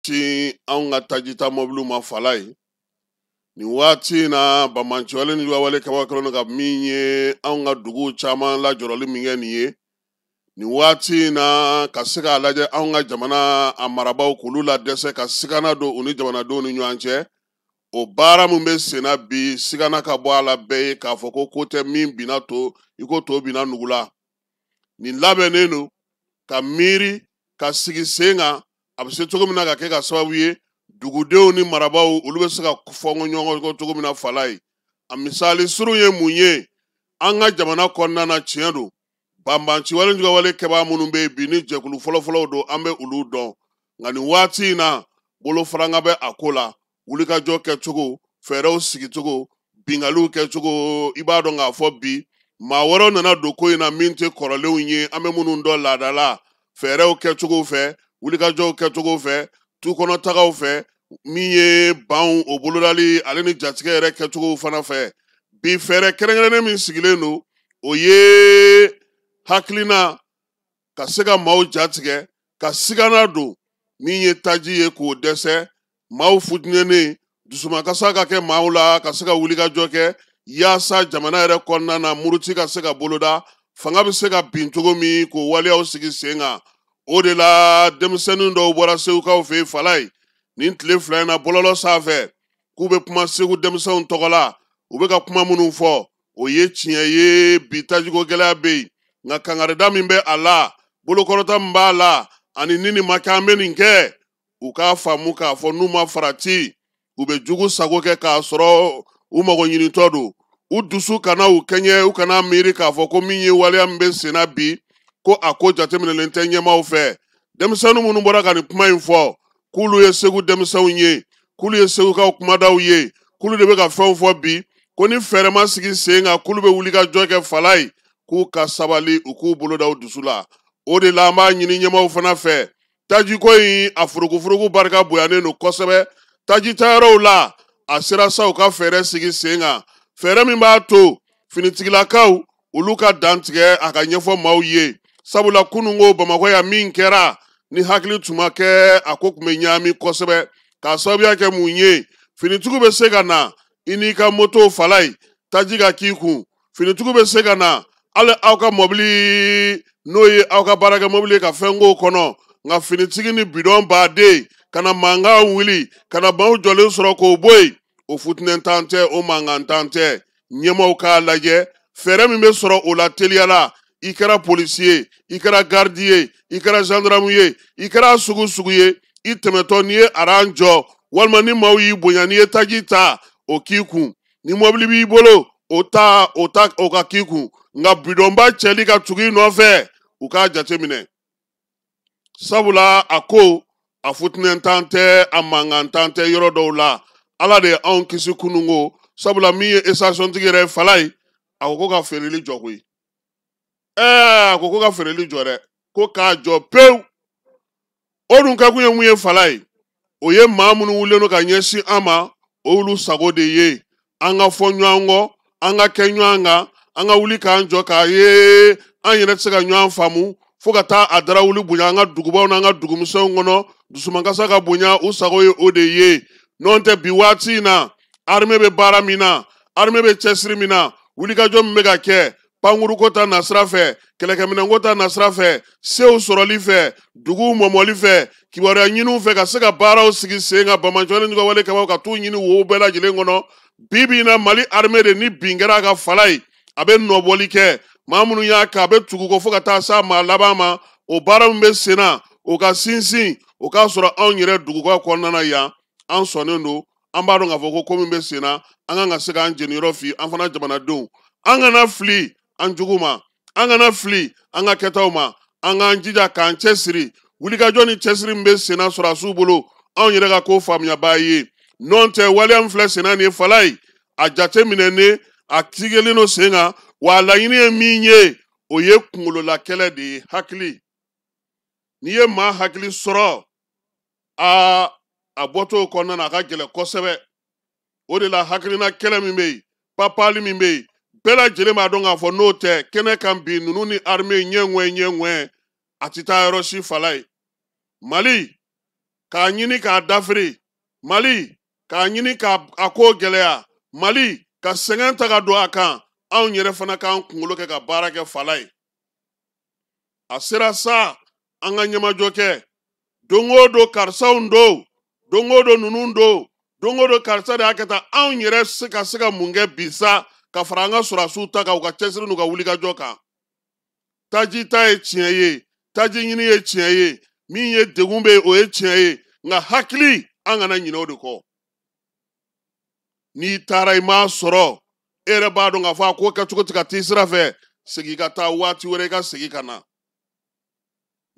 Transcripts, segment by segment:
ti an ka tajita mobilu ma fala ye ni waati na bamantiwale ni wale kaba kɔnɔ ka min ye an ka dugu caman lajɔrɔli min kɛ nin ye ni waati na ka se k'a lajɛ an ka jamana a marabaw k'olu la dɛsɛ ka sigana don u ni jamanadenw ni ɲɔgɔn cɛ o baara min bɛ senna bi sigana ka bɔ a la bɛɛ ye k'a fɔ ko tɛ min binna to i ko to binna nugu la nin labɛnnen don ka miiri ka sigi sen kan a bɛ se cogo min na ka kɛ ka sababu ye dugudenw ni marabaw olu bɛ se ka fɔ ɲɔgɔn kɔ cogo min na fala ye a misali surun ye mun ye an ka jamana kɔnɔna na tiɲɛ don banbanciwale jugawale kɛbaa minnu bɛ yen bi ni jɛkulu fɔlɔfɔlɔw don an bɛ olu dɔn nka nin waati in na bolofaranga bɛ a ko la wulikajɔ kɛcogo fɛɛrɛw sigicogo bingaliw kɛcogo i b'a dɔn k'a fɔ bi maa wɛrɛw nana don ko in na min tɛ kɔrɔlenw ye an bɛ minnu dɔn laadala fɛɛrɛw kɛcogo fɛ wulikajɔw kɛcogo fɛ tukɔnɔtagaw fɛ min ye banw o bolodali ale ni jatigɛ yɛrɛ kɛcogo fana fɛ bi fɛɛrɛ kɛrɛnkɛrɛnnen min sigilen don o ye hakilina ka se ka maaw jatigɛ ka sigana don min ye taji ye k'o dɛsɛ maaw futinɛnen dusumakasa ka kɛ maaw la ka se ka wulikajɔ kɛ yaasa jamana yɛrɛ kɔnɔna na muruti ka se ka boloda fanga bɛ se ka bin cogo min k'o waleyaw sigi sen kan o de la denmisɛnnin dɔw bɔra segukaw fɛ yen fala ye nin tile fila in na bɔlɔlɔ sanfɛ k'u bɛ kuma segu denmisɛnw tɔgɔ la u bɛ ka kuma minnu fɔ o ye tiɲɛ ye bi tajiko gɛlɛya bɛ yen nka kangarida min bɛ a la bolokɔrɔta min b'a la ani ni ma kɛ an bɛ nin kɛ u k'a faamu k'a fɔ n'u ma farati u bɛ jugu sago kɛ k'a sɔrɔ u mago ɲinitɔ don u dusu kana u kɛɲɛ u kana miiri k'a fɔ ko min ye waleya min bɛ senna bi ko a ko jateminɛlen tɛ ɲɛmaaw fɛ denmisɛnnin minnu bɔra ka nin kuma in fɔ k'olu ye segu denmisɛnw ye k'olu ye segukaw kumadaw ye k'olu de bɛ ka fɛnw fɔ bi ko ni fɛɛrɛ ma sigi sen kan k'olu bɛ wulikajɔ kɛ fala ye k'u ka sabali u k'u bolo da u dusu la o de la an b'a ɲini ɲɛmaaw fana fɛ tajiko in a furugufurugu barika bonyanen don kosɛbɛ tajitayɔrɔw la a sera sa u ka fɛɛrɛ sigi sen kan fɛɛrɛ min b'a to finitigilakaw olu ka dan tigɛ a ka ɲɛfɔ maaw ye sabula kunungo bamakɔ yan min kɛra ni hakili tun ma kɛ a ko tun bɛ ɲagami kosɛbɛ k'a sababuya kɛ mun ye finitigiw bɛ se ka na i n'i ka moto fala ye taji ka k'i kun finitigiw bɛ se ka na hali aw ka mɔbili n'o ye aw ka baarakɛ mɔbili ye ka fɛn k'o kɔnɔ nka finitigi ni bidɔn baden ka na mankan wuli ka na maaw jɔlen sɔrɔ k'o bɔ yen o futinɛntan tɛ o mankantan tɛ ɲɛmaaw k'a lajɛ fɛɛrɛ min bɛ sɔrɔ o la teliyala i kɛra polisi ye i kɛra garidi ye i kɛra gendarme ye i kɛra sugu ye i tɛmɛtɔ n'i ye aran jɔ walima ni maaw y'i bonya n'i ye taji ta o k'i kun ni mɔbili b'i bolo o ka k'i kun nka bidɔnba cɛli ka tugu i nɔfɛ u k'a jateminɛ sabula a ko a futinɛntan tɛ a mankantan tɛ yɔrɔ dɔw la ala de ye anw kisi kunungo sabula min ye esansiyɔntigi yɛrɛ fala ye a ko ka feereli jɔ koyi a ko ka feereli jɔ dɛ ko k'a jɔ pewu o dun ka kun ye mun ye fala ye o ye maa minnu wulilen don ka ɲɛsin an ma o y'olu sago de ye an ka fɔ ɲɔgɔn kɔ an ka kɛ ɲɔgɔn kan an ka wuli k'an jɔ k'a ye an yɛrɛ tɛ se ka ɲɔgɔn faamu fo ka taa a dara wuli bonya an ka dugubaw n'an ka dugumisɛnw kɔnɔ dusumankasa ka bonya u sago ye o de ye n'o tɛ bi waati in na armée bɛ baara min na armée bɛ cɛsiri min na wulikajɔ min bɛ ka kɛ pankuruko ta nasira fɛ kɛlɛkɛminɛnko ta nasira fɛ sew sɔrɔli fɛ duguw mɔmɔli fɛ kibaruya ɲiniw fɛ ka se ka baaraw sigi sen kan bamanjɔni ka wale kɛbaw ka t'u ɲini wo bɛɛ lajɛlen kɔnɔ bi in na mali armée de ni bin kɛra a ka fala ye a bɛ nɔbɔli kɛ maa minnu y'a kɛ a bɛ tugu kɔ fo ka taa s'a maa laban ma o baara min bɛ sen na o ka sinsin o k'a sɔrɔ anw yɛrɛ duguba kɔnɔna na yan an sɔnnen don an b'a dɔn k'a fɔ ko min bɛ sen na an kan ka se k'an jeniyɔrɔ fi an fana jamanadenw an kana fili an jugu ma an kana fili an ka kɛtaw ma an k'an jija k'an cɛsiri wulikajɔ ni cɛsiri min bɛ senna sɔrɔdasiw bolo anw yɛrɛ ka ko faamuyaba ye n'o tɛ waleya min filɛ senna nin ye fala ye a jateminɛnen a tigɛlen don sen kan wa a laɲini ye min ye o ye kunkololakɛlɛ de ye hakili n'i ye maa hakili sɔrɔ a bɔtɔ kɔnɔna na a ka gɛlɛn kosɛbɛ o de la hakilina kɛlɛ min bɛ yen papali min bɛ yen bɛɛ lajɛlen b'a dɔn k'a fɔ n'o tɛ kɛnɛ kan bi ninnu ni armée ɲɛŋɛ a tɛ taa yɔrɔ si fala ye mali k'a ɲini k'a dafiri Mali k'a ɲini k'a ko gɛlɛya Mali ka sɛgɛn ta ka don a kan anw yɛrɛ fana k'an kunkolo kɛ ka baara kɛ fala ye a sera sa an ka ɲɛmajɔ kɛ don o don karisaw don don o don ninnu don o don karisa de y'a kɛ tan anw yɛrɛ ka se ka mun kɛ bi sa ka fara an ka sɔrɔdasiw ta kan u ka cɛsiri n'u ka wulikajɔ kan taji ta ye tiɲɛ ye taji ɲini ye tiɲɛ ye min ye degun bɛ yen o ye tiɲɛ ye nka hakili an kana ɲinɛ o de kɔ n'i taara i m'a sɔrɔ e yɛrɛ b'a dɔn k'a fɔ a ko kɛcogo tɛ ka t'i sira fɛ segin ka taa waati wɛrɛ i ka segin ka na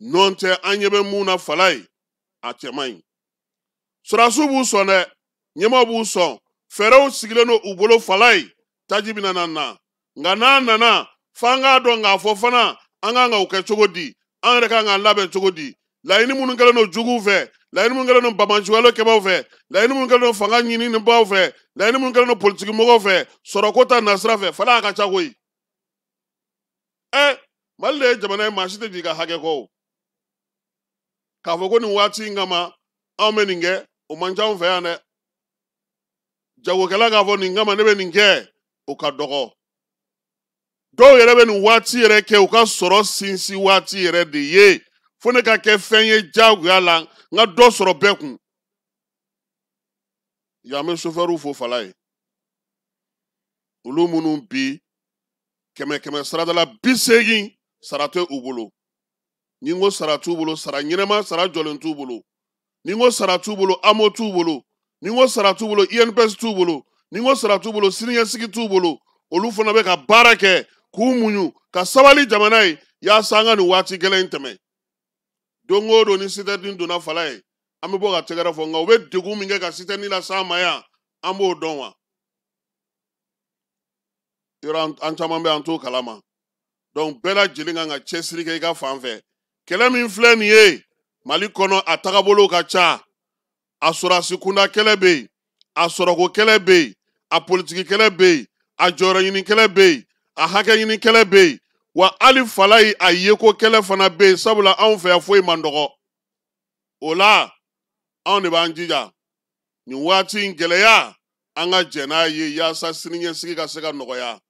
nɔn tɛ an ɲɛ bɛ mun na fala ye a cɛ man ɲi sɔrɔdasiw b'u sɔn dɛ ɲɛmaw b'u sɔn fɛɛrɛw sigilen don u bolo fala ye taji bɛna na nka n'a nana f'an k'a dɔn k'a fɔ fana an kan ka o kɛ cogo di an yɛrɛ kan k'an labɛn cogo di laɲini minnu kɛlen don juguw fɛ laɲini minnu kɛlen don bamanciwale kɛbaaw fɛ laɲini minnu kɛlen don fanga ɲinibaaw fɛ laɲini minnu kɛlen don politiki mɔgɔw fɛ sɔrɔko ta nasira fɛ fala a ka ca koyi Mali de ye jamana ye maa si tɛ jigin ka hakɛ kɔ o k'a fɔ ko nin waati in kama anw bɛ nin kɛ o man ca anw fɛ yan dɛ jagokɛla k'a fɔ nin kama ne bɛ nin kɛ o ka dɔgɔ dɔw yɛrɛ bɛ nin waati yɛrɛ kɛ u ka sɔrɔ sinsin waati yɛrɛ de ye fo ne ka kɛ fɛn ye jagoya la n ka dɔ sɔrɔ bɛɛ kun yan bɛ sofɛriw fo fala ye olu minnu bi kɛmɛ saradala 80 sara tɛ u bolo ni n ko sara t'u bolo sara ɲɛnɛma sara jɔlen t'u bolo ni n ko sara t'u bolo amo t'u bolo ni n ko sara t'u bolo INPS t'u bolo ni n ko sara t'u bolo siniɲɛsigi t'u bolo olu fana bɛ ka baara kɛ k'u muɲu ka sabali jamana ye yaasa an ka nin waati gɛlɛn in tɛmɛ don o don ni sitɛdini donna fala ye an bɛ bɔ ka tɛgɛrɛ fɔ nka u bɛ degun min kɛ ka sitɛdini lase an ma yan an b'o dɔn wa yɔrɔ an caman bɛ an t'o kalama donc bɛɛ lajɛlen kan ka cɛsiri kɛ i ka fan fɛ kɛlɛ min filɛ nin ye Mali kɔnɔ a tagabolo ka ca a sɔrɔdasi kunda kɛlɛ bɛ yen a sɔrɔko kɛlɛ bɛ yen a politiki kɛlɛ bɛ yen a jɔyɔrɔ ɲini kɛlɛ bɛ yen a hakɛ ɲini kɛlɛ bɛ yen wa hali fala ye a yeko kɛlɛ fana bɛ yen sabula anw fɛ yan foyi man dɔgɔ o la anw de b'an jija nin waati in gɛlɛya an ka jɛn n'a ye yaasa siniɲɛsigi ka se ka nɔgɔya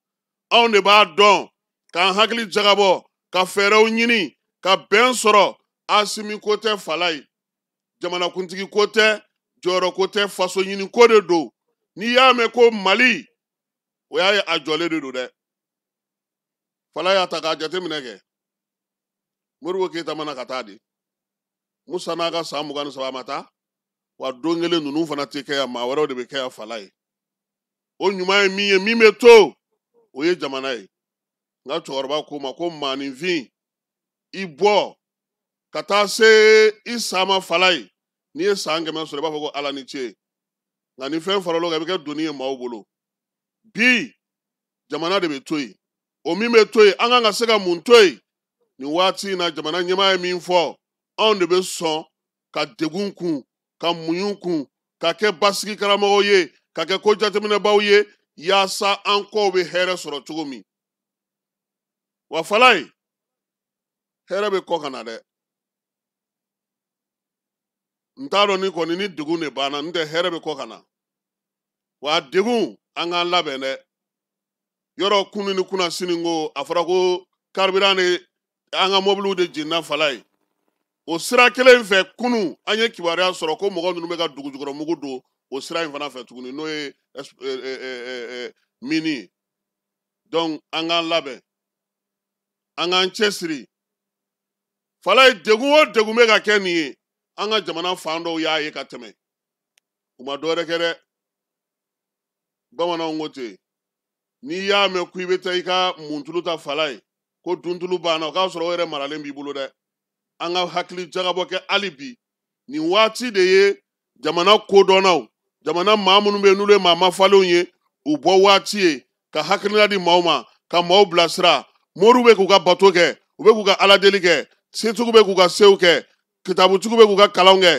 anw de b'a dɔn k'an hakili jagabɔ ka fɛɛrɛw ɲini ka bɛn sɔrɔ Asimi ko tɛ fala ye jamanakuntigi ko tɛ jɔyɔrɔ ko tɛ faso ɲini ko de don n'i y'a mɛn ko Mali o y'a ye a jɔlen de don dɛ fala y'a ta k'a jateminɛ kɛ Modibo Keyita mana ka taa di Musa n'a ka san 23 ma taa wa don kelen ninnu fana tɛ kɛ yan maa wɛrɛw de bɛ kɛ yan fala ye o ɲuman ye min ye min bɛ to o ye jamana ye n ka cɛkɔrɔba ko ma ko maaninfin i bɔ ka taa se i san ma fala ye n'i ye san 100 sɔrɔ i b'a fɔ ko ala ni ce nka ni fɛn farala o kan i bɛ kɛ doni ye maaw bolo bi jamana de bɛ to yen o min bɛ to yen an kan ka se ka mun to yen nin waati in na jamana ɲɛmaa ye min fɔ anw de bɛ sɔn ka degun kun ka muɲu kun ka kɛ basigi karamɔgɔw ye ka kɛ ko jateminɛbaw ye yaasa an kɔw bɛ hɛrɛ sɔrɔ cogo min wa fala ye hɛrɛ bɛ kɔ ka na dɛ n t'a dɔn ni kɔni ni degun de banna n tɛ hɛrɛ bɛ kɔ ka na wa degun an k'an labɛn dɛ yɔrɔ kunun ni kunna sini ko a fɔra ko carburant de an ka mobiliw de jenina fala ye o sira kelen fɛ kunun an ye kibaruya sɔrɔ ko mɔgɔ ninnu bɛ ka dugujukɔrɔ mugu don o sira in fana fɛ tuguni n'o ye mini ye donc an k'an labɛn an k'an cɛsiri fala ye degun o degun bɛ ka kɛ nin ye an ka jamana fan dɔw y'a ye ka tɛmɛ u ma dɔwɛrɛ kɛ dɛ bamananw ko ten n'i y'a mɛn ko i bɛ taa i ka muntulu ta fala ye ko duntulu banna o k'a sɔrɔ o yɛrɛ maralen b'i bolo dɛ an ka hakili jagabɔ kɛ hali bi nin waati de ye jamana kodɔnnaw jamana maa minnu bɛ yen n'olu ye maa mafalenw ye u bɔ waati ye ka hakilina di maaw ma ka maaw bilasira moriw bɛ k'u ka bato kɛ u bɛ k'u ka aladeli kɛ setigiw bɛ k'u ka sew kɛ kitabutigiw bɛ k'u ka kalanw kɛ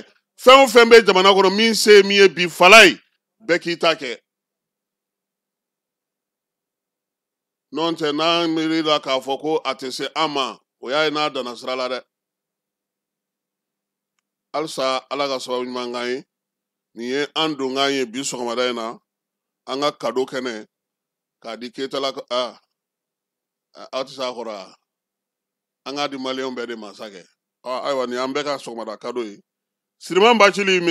fɛn o fɛn bɛ jamana kɔnɔ min se ye min ye bi fala ye bɛɛ k'i ta kɛ n'o tɛ n'an miirila k'a fɔ ko a tɛ se an ma o y'a ye n'a danna sira la dɛ alsa ala ka sababu ɲuman k'an ye nin ye an don k'an ye bi sɔgɔmada in na an ka kado kɛnɛ k'a di Ketala aw tɛ se a kɔrɔ wa an k'a di maliyɛnw bɛɛ de masakɛ ayiwa nin y'an bɛɛ ka sɔgɔmada kado ye Siriman Bacili